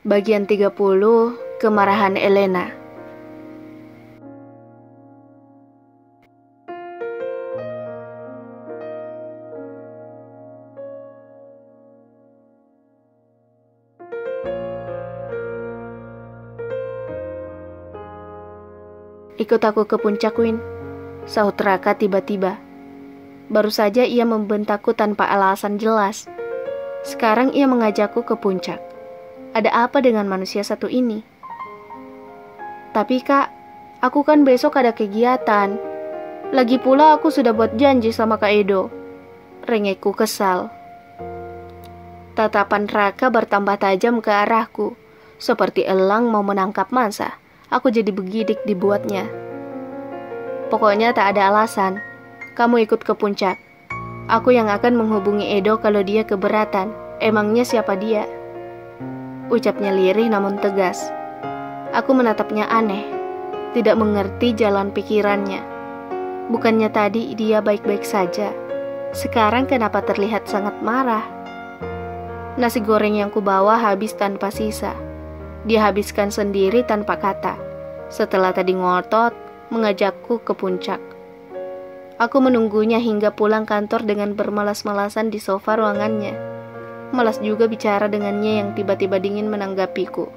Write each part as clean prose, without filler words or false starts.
Bagian 30, Kemarahan Elena. Ikut aku ke puncak, Win, sahut Raka tiba-tiba. Baru saja ia membentakku tanpa alasan jelas. Sekarang ia mengajakku ke puncak. Ada apa dengan manusia satu ini? Tapi Kak, aku kan besok ada kegiatan. Lagi pula aku sudah buat janji sama Kak Edo. Rengekku kesal. Tatapan Raka bertambah tajam ke arahku. Seperti elang mau menangkap mangsa. Aku jadi begidik dibuatnya. Pokoknya tak ada alasan. Kamu ikut ke puncak. Aku yang akan menghubungi Edo kalau dia keberatan. Emangnya siapa dia? Ucapnya lirih namun tegas. Aku menatapnya aneh. Tidak mengerti jalan pikirannya. Bukannya tadi dia baik-baik saja. Sekarang kenapa terlihat sangat marah? Nasi goreng yang kubawa habis tanpa sisa. Dia habiskan sendiri tanpa kata. Setelah tadi ngotot, mengajakku ke puncak. Aku menunggunya hingga pulang kantor dengan bermalas-malasan di sofa ruangannya. Malas juga bicara dengannya yang tiba-tiba dingin menanggapiku.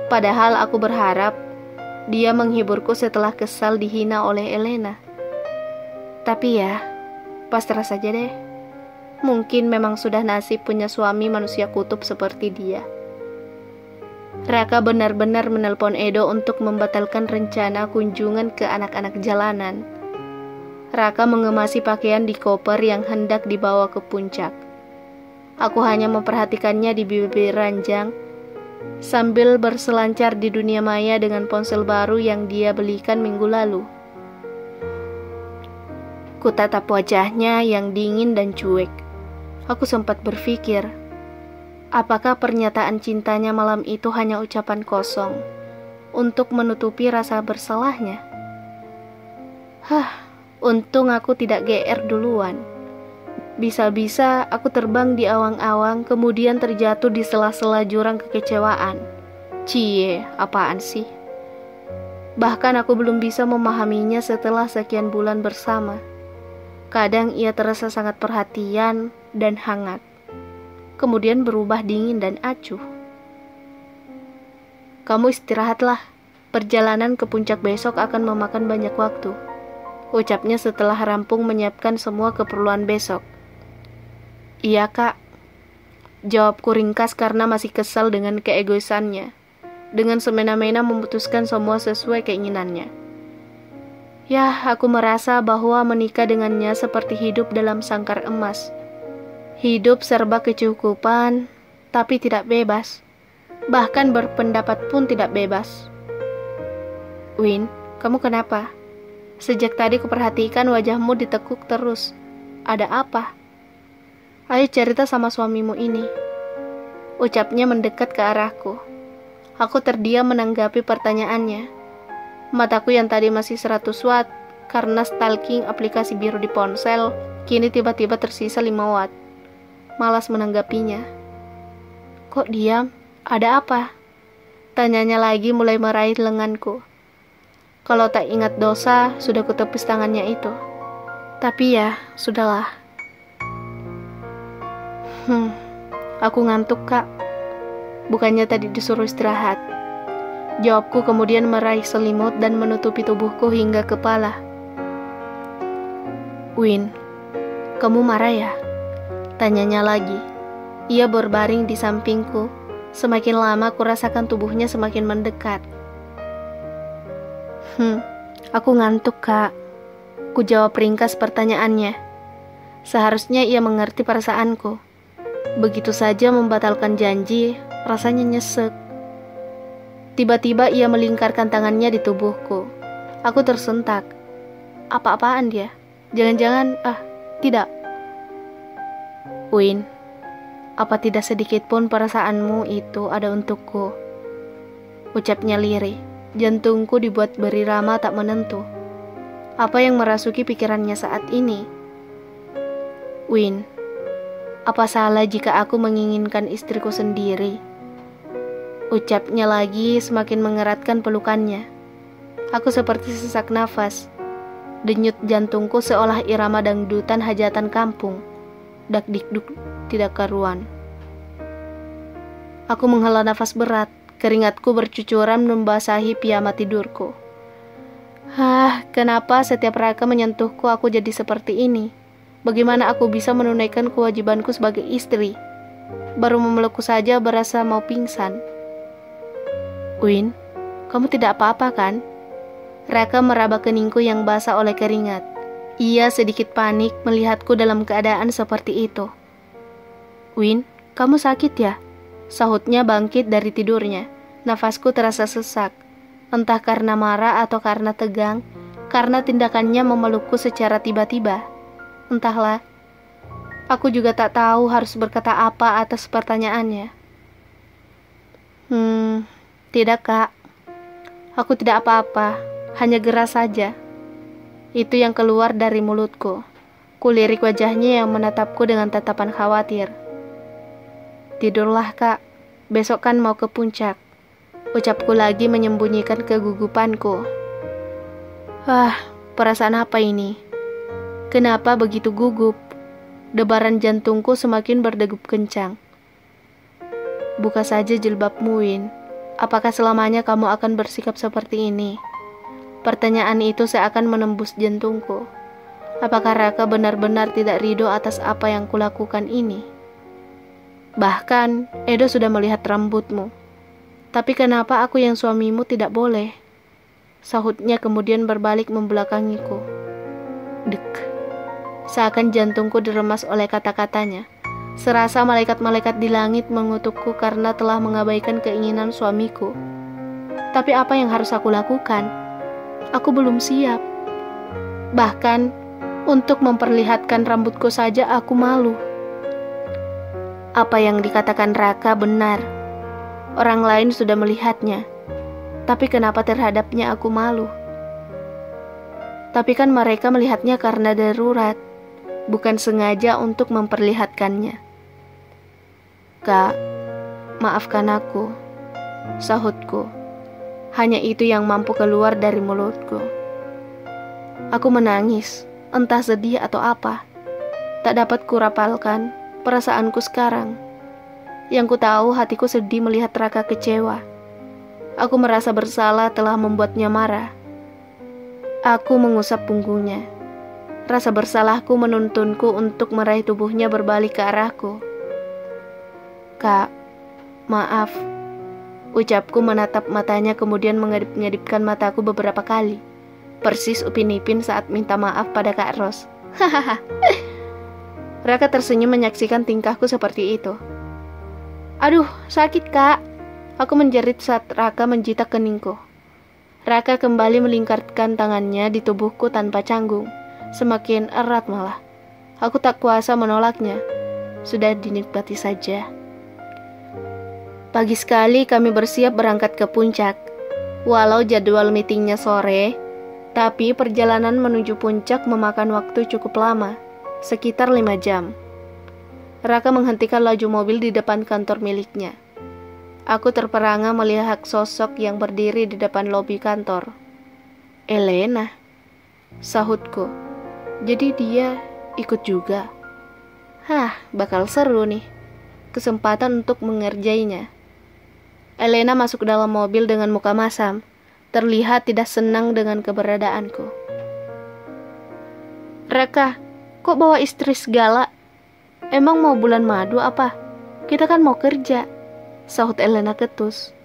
Padahal aku berharap dia menghiburku setelah kesal dihina oleh Elena. Tapi ya, pasrah saja deh. Mungkin memang sudah nasib punya suami manusia kutub seperti dia. Raka benar-benar menelpon Edo untuk membatalkan rencana kunjungan ke anak-anak jalanan. Raka mengemasi pakaian di koper yang hendak dibawa ke puncak. Aku hanya memperhatikannya di bibir ranjang sambil berselancar di dunia maya dengan ponsel baru yang dia belikan minggu lalu. Kutatap wajahnya yang dingin dan cuek. Aku sempat berpikir, apakah pernyataan cintanya malam itu hanya ucapan kosong untuk menutupi rasa bersalahnya? Untung aku tidak GR duluan. Bisa-bisa aku terbang di awang-awang kemudian terjatuh di sela-sela jurang kekecewaan. Cie, apaan sih? Bahkan aku belum bisa memahaminya setelah sekian bulan bersama. Kadang ia terasa sangat perhatian dan hangat. Kemudian berubah dingin dan acuh. Kamu istirahatlah. Perjalanan ke puncak besok akan memakan banyak waktu. Ucapnya setelah rampung menyiapkan semua keperluan besok. Iya Kak. Jawabku ringkas karena masih kesal dengan keegoisannya. Dengan semena-mena memutuskan semua sesuai keinginannya. Ya, aku merasa bahwa menikah dengannya seperti hidup dalam sangkar emas. Hidup serba kecukupan, tapi tidak bebas. Bahkan berpendapat pun tidak bebas. Win, kamu kenapa? Sejak tadi kuperhatikan wajahmu ditekuk terus. Ada apa? Ayo cerita sama suamimu ini. Ucapnya mendekat ke arahku. Aku terdiam menanggapi pertanyaannya. Mataku yang tadi masih 100 watt karena stalking aplikasi biru di ponsel, kini tiba-tiba tersisa 5 watt. Malas menanggapinya. Kok diam? Ada apa? Tanyanya lagi mulai meraih lenganku. Kalau tak ingat dosa, sudah kutepis tangannya itu. Tapi ya, sudahlah. Aku ngantuk, Kak. Bukannya tadi disuruh istirahat. Jawabku kemudian meraih selimut dan menutupi tubuhku hingga kepala. Win, kamu marah ya? Tanyanya lagi. Ia berbaring di sampingku. Semakin lama kurasakan tubuhnya semakin mendekat. Aku ngantuk, Kak. Ku jawab ringkas pertanyaannya. Seharusnya ia mengerti perasaanku. Begitu saja membatalkan janji, rasanya nyesek. Tiba-tiba ia melingkarkan tangannya di tubuhku. Aku tersentak. Apa-apaan dia? Jangan-jangan, tidak. Win, apa tidak sedikit pun perasaanmu itu ada untukku? Ucapnya lirih. Jantungku dibuat berirama tak menentu. Apa yang merasuki pikirannya saat ini? Win, apa salah jika aku menginginkan istriku sendiri? Ucapnya lagi semakin mengeratkan pelukannya. Aku seperti sesak nafas. Denyut jantungku seolah irama dangdutan hajatan kampung. Dak-dikduk tidak karuan. Aku menghela nafas berat. Keringatku bercucuran membasahi piyama tidurku. Kenapa setiap Raka menyentuhku aku jadi seperti ini? Bagaimana aku bisa menunaikan kewajibanku sebagai istri? Baru memelukku saja berasa mau pingsan. Win, kamu tidak apa-apa kan? Raka meraba keningku yang basah oleh keringat. Ia sedikit panik melihatku dalam keadaan seperti itu. Win, kamu sakit ya? Sahutnya bangkit dari tidurnya. Nafasku terasa sesak. Entah karena marah atau karena tegang, karena tindakannya memelukku secara tiba-tiba. Entahlah. Aku juga tak tahu harus berkata apa atas pertanyaannya. Tidak kak. Aku tidak apa-apa. Hanya gerah saja. Itu yang keluar dari mulutku. Kulirik wajahnya yang menatapku dengan tatapan khawatir. Tidurlah kak. Besok kan mau ke puncak. Ucapku lagi menyembunyikan kegugupanku. Perasaan apa ini? Kenapa begitu gugup? Debaran jantungku semakin berdegup kencang. Buka saja jilbabmu, Win. Apakah selamanya kamu akan bersikap seperti ini? Pertanyaan itu seakan menembus jantungku. Apakah Raka benar-benar tidak ridho atas apa yang kulakukan ini? Bahkan, Edo sudah melihat rambutmu. Tapi kenapa aku yang suamimu tidak boleh? Sahutnya kemudian berbalik membelakangiku. Dek. Seakan jantungku diremas oleh kata-katanya. Serasa malaikat-malaikat di langit mengutukku karena telah mengabaikan keinginan suamiku. Tapi apa yang harus aku lakukan? Aku belum siap. Bahkan, untuk memperlihatkan rambutku saja aku malu. Apa yang dikatakan Raka benar. Orang lain sudah melihatnya. Tapi kenapa terhadapnya aku malu? Tapi kan mereka melihatnya karena darurat, bukan sengaja untuk memperlihatkannya. Kak, maafkan aku, sahutku. Hanya itu yang mampu keluar dari mulutku. Aku menangis, entah sedih atau apa. Tak dapat kurapalkan perasaanku sekarang. Yang ku tahu hatiku sedih melihat Raka kecewa. Aku merasa bersalah telah membuatnya marah. Aku mengusap punggungnya. Rasa bersalahku menuntunku untuk meraih tubuhnya berbalik ke arahku. Kak, maaf. Ucapku menatap matanya kemudian mengedip-ngedipkan mataku beberapa kali. Persis Upin Ipin saat minta maaf pada Kak Ros. Hahaha. Raka tersenyum menyaksikan tingkahku seperti itu. Aduh, sakit kak. Aku menjerit saat Raka menjitak keningku. Raka kembali melingkarkan tangannya di tubuhku tanpa canggung. Semakin erat malah. Aku tak kuasa menolaknya. Sudah dinikmati saja. Pagi sekali kami bersiap berangkat ke puncak. Walau jadwal meetingnya sore, tapi perjalanan menuju puncak memakan waktu cukup lama, sekitar 5 jam. Raka menghentikan laju mobil di depan kantor miliknya. Aku terperangah melihat sosok yang berdiri di depan lobi kantor. Elena, sahutku. Jadi dia ikut juga. Bakal seru nih. Kesempatan untuk mengerjainya. Elena masuk dalam mobil dengan muka masam. Terlihat tidak senang dengan keberadaanku. Raka, kok bawa istri segala? Emang mau bulan madu apa? Kita kan mau kerja, sahut Elena ketus.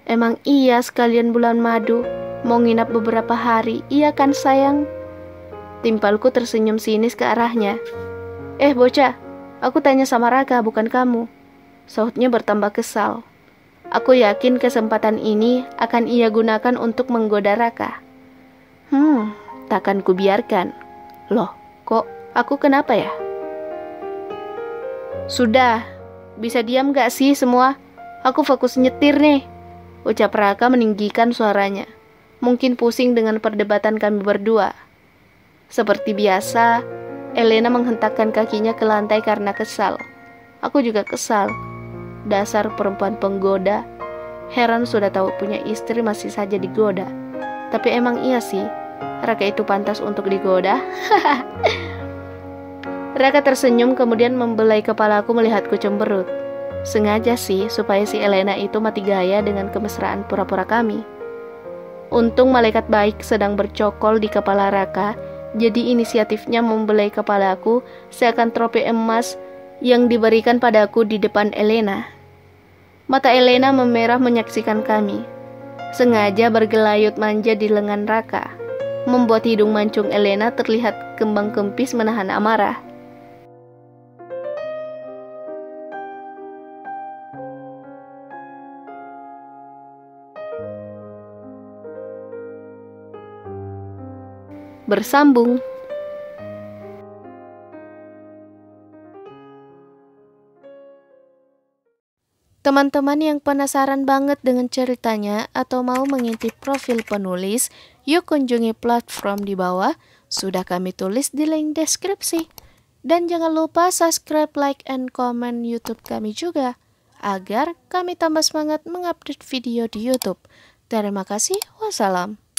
Emang iya sekalian bulan madu. Mau nginap beberapa hari, iya kan sayang? Timpalku tersenyum sinis ke arahnya. Bocah, aku tanya sama Raka bukan kamu, sahutnya bertambah kesal. Aku yakin kesempatan ini akan ia gunakan untuk menggoda Raka. Takkan kubiarkan. Loh, kok aku kenapa ya? Sudah, bisa diam gak sih semua? Aku fokus nyetir nih, ucap Raka meninggikan suaranya. Mungkin pusing dengan perdebatan kami berdua. Seperti biasa, Elena menghentakkan kakinya ke lantai karena kesal. Aku juga kesal. Dasar perempuan penggoda. Heran sudah tahu punya istri masih saja digoda. Tapi emang iya sih, Raka itu pantas untuk digoda. Raka tersenyum kemudian membelai kepalaku melihatku cemberut. Sengaja sih supaya si Elena itu mati gaya dengan kemesraan pura-pura kami. Untung malaikat baik sedang bercokol di kepala Raka, jadi inisiatifnya membelai kepalaku seakan trofi emas yang diberikan padaku di depan Elena. Mata Elena memerah menyaksikan kami. Sengaja bergelayut manja di lengan Raka, membuat hidung mancung Elena terlihat kembang kempis menahan amarah. Bersambung. Teman-teman yang penasaran banget dengan ceritanya atau mau mengintip profil penulis, yuk kunjungi platform di bawah, sudah kami tulis di link deskripsi. Dan jangan lupa subscribe, like, and comment YouTube kami juga, agar kami tambah semangat mengupdate video di YouTube. Terima kasih, wassalam.